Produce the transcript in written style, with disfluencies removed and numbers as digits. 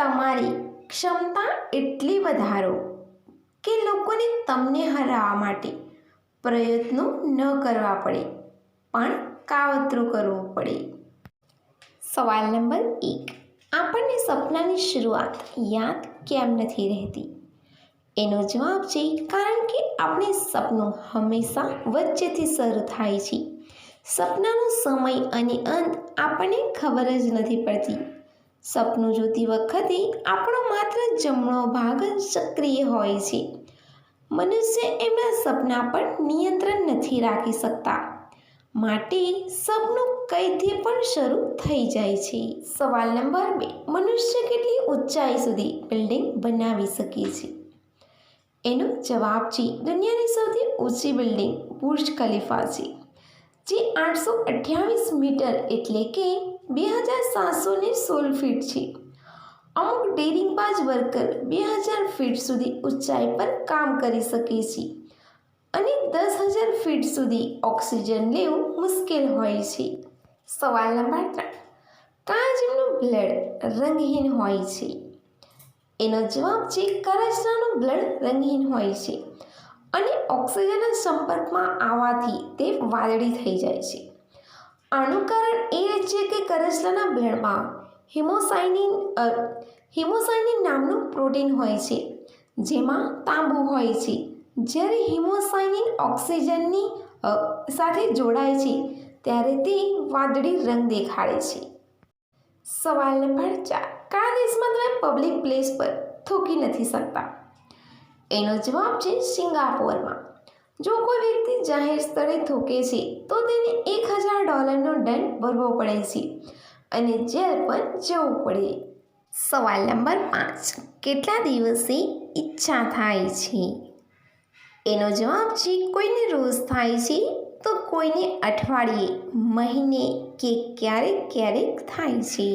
તમારી ક્ષમતા એટલી વધારો કે લોકોને તમને હરાવવા માટે પ્રયત્નો ન કરવા પડે, પણ કાવતરું કરવું પડે. સવાલ નંબર 1. આપણને સપનાની શરૂઆત યાદ કેમ નથી રહેતી? એનો જવાબ છે કારણ કે આપણે સપનું હંમેશા વચ્ચેથી શરૂ થાય છે. સપનાનો સમય અને અંત આપણને ખબર જ નથી પડતી. સપનું જોતી વખતે આપણો માત્ર જમણો ભાગ જ સક્રિય હોય છે. મનુષ્ય એમના સપના પર નિયંત્રણ નથી રાખી શકતા, માટે સપનું કઈથી પણ શરૂ થઈ જાય છે. સવાલ નંબર 2. મનુષ્ય કેટલી ઊંચાઈ સુધી બિલ્ડિંગ બનાવી શકે છે? એનો જવાબ છે દુનિયાની સૌથી ઊંચી બિલ્ડિંગ બુર્જ ખલીફા છે, જે 828 મીટર એટલે કે 2716 ફીટ છે. અમુક ડેરિંગબાજ વર્કર 2000 ફીટ સુધી ઊંચાઈ પર કામ કરી શકે છે અને 10,000 ફીટ સુધી ઓક્સિજન લેવું મુશ્કેલ હોય છે. સવાલ નંબર 3. કયા જીવનું બ્લડ રંગહીન હોય છે? એનો જવાબ છે કરચલાનું બ્લડ રંગહીન હોય છે અને ઓક્સિજનના સંપર્કમાં આવવાથી તે વાદળી થઈ જાય છે. આનું કારણ એ છે કે કરચલાના બ્લડમાં હિમોસાઇનિન નામનું પ્રોટીન હોય છે, જેમાં તાંબુ હોય છે. જ્યારે હિમોસાઇનિન ઓક્સિજનની સાથે જોડાય છે ત્યારે તે વાદળી રંગ દેખાડે છે. સવાલ નંબર 4. કયા દેશમાં તમે પબ્લિક પ્લેસ પર થૂંકી નથી શકતા? એનો જવાબ છે સિંગાપોરમાં. જો કોઈ વ્યક્તિ જાહેર સ્થળે થૂંકે છે તો તેને $1,000નો દંડ ભરવો પડે છે અને જેલ પણ જવું પડે. સવાલ નંબર 5. કેટલા દિવસે ઈચ્છા થાય છે? એનો જવાબ છે કોઈને રોજ થાય છે તો કોઈને અઠવાડિયે, મહિને કે ક્યારેક ક્યારેક થાય છે.